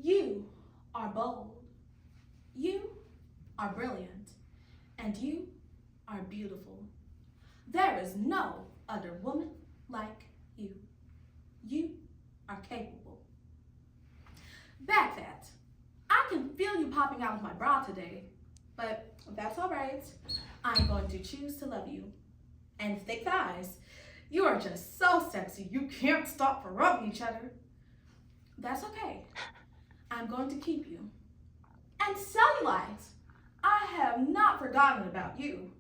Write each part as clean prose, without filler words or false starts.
You are bold. You are brilliant. And you are beautiful. There is no other woman like you. You are capable. Back fat. I can feel you popping out of my bra today, but that's all right. I'm going to choose to love you. And thick thighs. You are just so sexy, you can't stop for rubbing each other. That's okay. I'm going to keep you. And cellulite. I have not forgotten about you.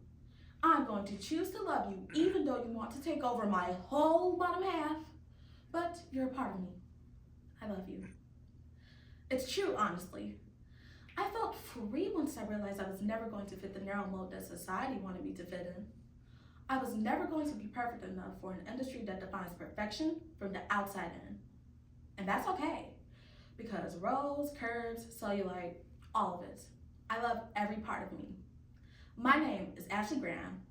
I'm going to choose to love you even though you want to take over my whole bottom half. But you're a part of me. I love you. It's true, honestly. I felt free once I realized I was never going to fit the narrow mold that society wanted me to fit in. I was never going to be perfect enough for an industry that defines perfection from the outside in. And that's okay, because rolls, curves, cellulite, all of it. I love every part of me. My name is Ashley Graham,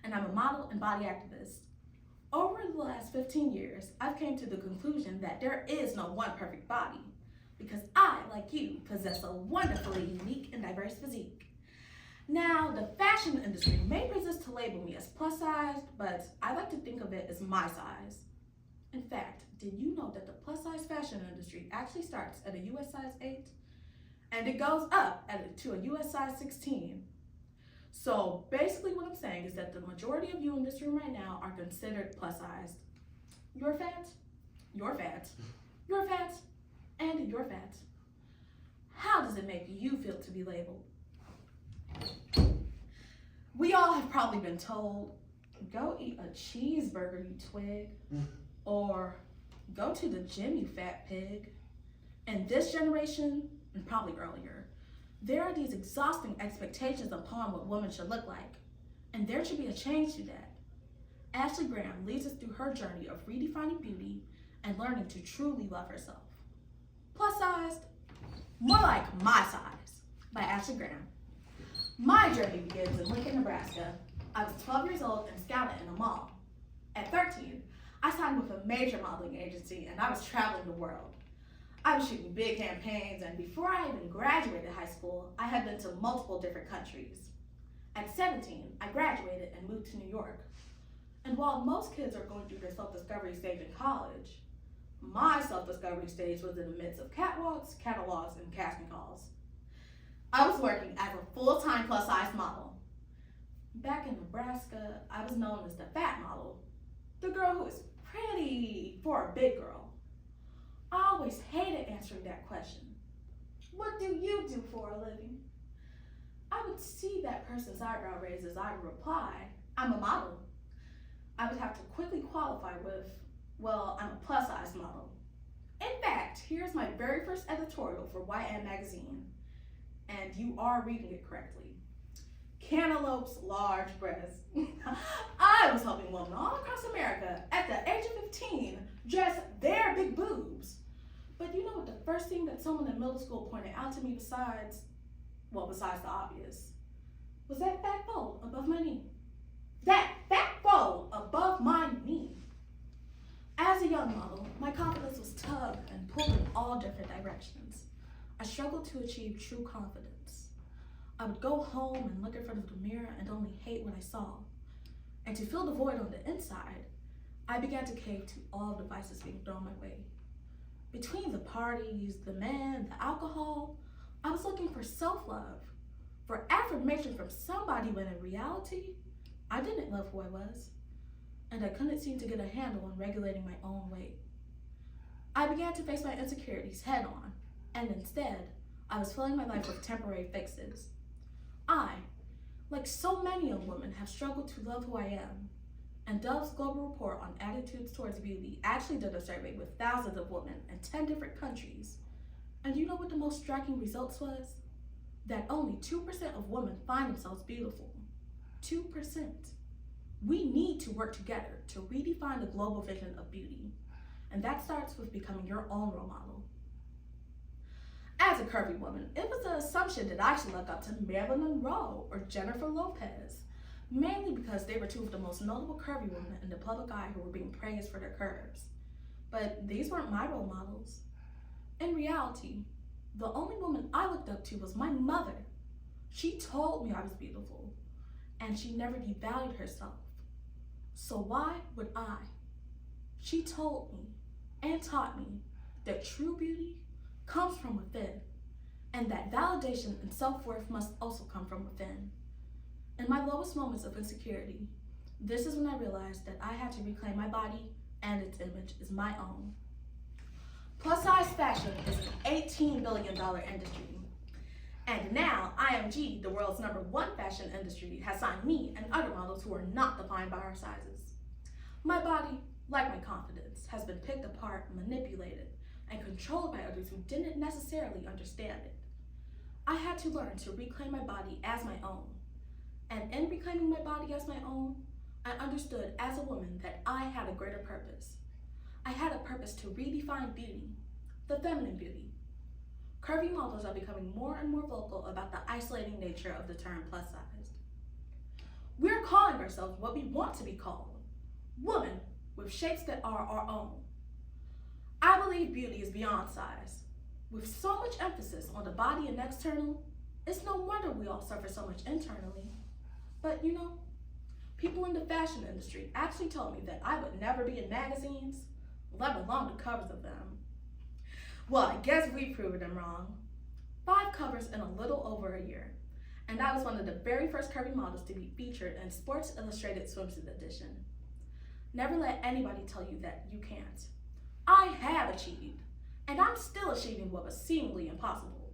and I'm a model and body activist. Over the last 15 years, I've came to the conclusion that there is no one perfect body, because I, like you, possess a wonderfully unique and diverse physique. Now, the fashion industry may resist to label me as plus sized, but I like to think of it as my size. In fact, did you know that the plus size fashion industry actually starts at a US size 8? And it goes up to a US size 16. So basically what I'm saying is that the majority of you in this room right now are considered plus sized. You're fat, you're fat, you're fat, and you're fat. How does it make you feel to be labeled? We all have probably been told, go eat a cheeseburger, you twig, or go to the gym, you fat pig. In this generation, and probably earlier, there are these exhausting expectations upon what women should look like, and there should be a change to that. Ashley Graham leads us through her journey of redefining beauty and learning to truly love herself. Plus sized, more like my size, by Ashley Graham. My journey begins in Lincoln, Nebraska. I was 12 years old and scouted in a mall. At 13, I signed with a major modeling agency and I was traveling the world. I was shooting big campaigns, and before I even graduated high school, I had been to multiple different countries. At 17, I graduated and moved to New York. And while most kids are going through their self-discovery stage in college, my self-discovery stage was in the midst of catwalks, catalogs, and casting calls. I was working as a full-time plus-size model. Back in Nebraska, I was known as the fat model, the girl who is pretty for a big girl. I always hated answering that question. What do you do for a living? I would see that person's eyebrow raise as I would reply, I'm a model. I would have to quickly qualify with, well, I'm a plus-size model. In fact, here's my very first editorial for YN Magazine. And you are reading it correctly. Cantaloupe's large breasts. I was helping women all across America at the age of 15 dress their big boobs. But you know what the first thing that someone in middle school pointed out to me besides the obvious, was that fat fold above my knee. That fat fold above my knee. As a young model, my confidence was tugged and pulled in all different directions. I struggled to achieve true confidence. I would go home and look in front of the mirror and only hate what I saw. And to fill the void on the inside, I began to cave to all the vices being thrown my way. Between the parties, the men, the alcohol, I was looking for self-love, for affirmation from somebody when in reality, I didn't love who I was. And I couldn't seem to get a handle on regulating my own weight. I began to face my insecurities head on. And instead, I was filling my life with temporary fixes. I, like so many young women, have struggled to love who I am. And Dove's Global Report on Attitudes Towards Beauty actually did a survey with thousands of women in 10 different countries. And you know what the most striking results was? That only 2% of women find themselves beautiful. 2%. We need to work together to redefine the global vision of beauty. And that starts with becoming your own role model. As a curvy woman, it was an assumption that I should look up to Marilyn Monroe or Jennifer Lopez, mainly because they were two of the most notable curvy women in the public eye who were being praised for their curves. But these weren't my role models. In reality, The only woman I looked up to was my mother. She told me I was beautiful, and she never devalued herself. So why would I? She told me and taught me that true beauty comes from within, and that validation and self-worth must also come from within. In my lowest moments of insecurity, this is when I realized that I had to reclaim my body and its image as my own. Plus size fashion is an $18 billion industry. And now IMG, the world's #1 fashion industry, has signed me and other models who are not defined by our sizes. My body, like my confidence, has been picked apart, manipulated, and controlled by others who didn't necessarily understand it. I had to learn to reclaim my body as my own. And in reclaiming my body as my own, I understood as a woman that I had a greater purpose. I had a purpose to redefine beauty, the feminine beauty. Curvy models are becoming more and more vocal about the isolating nature of the term plus size. We're calling ourselves what we want to be called, women with shapes that are our own. I believe beauty is beyond size. With so much emphasis on the body and external, it's no wonder we all suffer so much internally. But you know, people in the fashion industry actually told me that I would never be in magazines, let alone the covers of them. Well, I guess we proved them wrong. 5 covers in a little over a year, and I was one of the very first curvy models to be featured in Sports Illustrated Swimsuit Edition. Never let anybody tell you that you can't. I have achieved, and I'm still achieving what was seemingly impossible.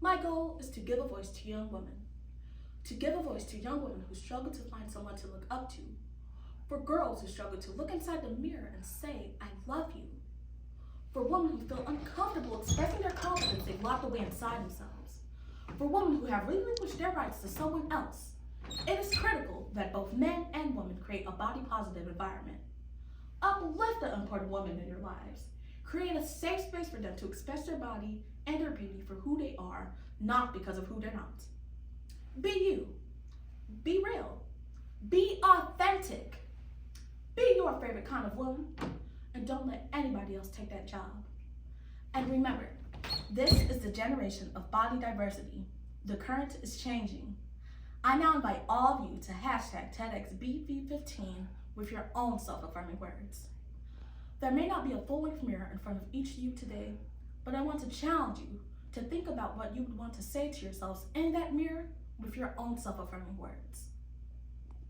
My goal is to give a voice to young women. To give a voice to young women who struggle to find someone to look up to. For girls who struggle to look inside the mirror and say, I love you. For women who feel uncomfortable expressing their confidence they've locked away inside themselves. For women who have relinquished their rights to someone else. It is critical that both men and women create a body-positive environment. Uplift the important women in your lives. Create a safe space for them to express their body and their beauty for who they are, not because of who they're not. Be you. Be real. Be authentic. Be your favorite kind of woman, and don't let anybody else take that job. And remember, this is the generation of body diversity. The current is changing. I now invite all of you to hashtag TEDxBV15 with your own self-affirming words. There may not be a full-length mirror in front of each of you today, but I want to challenge you to think about what you would want to say to yourselves in that mirror with your own self-affirming words.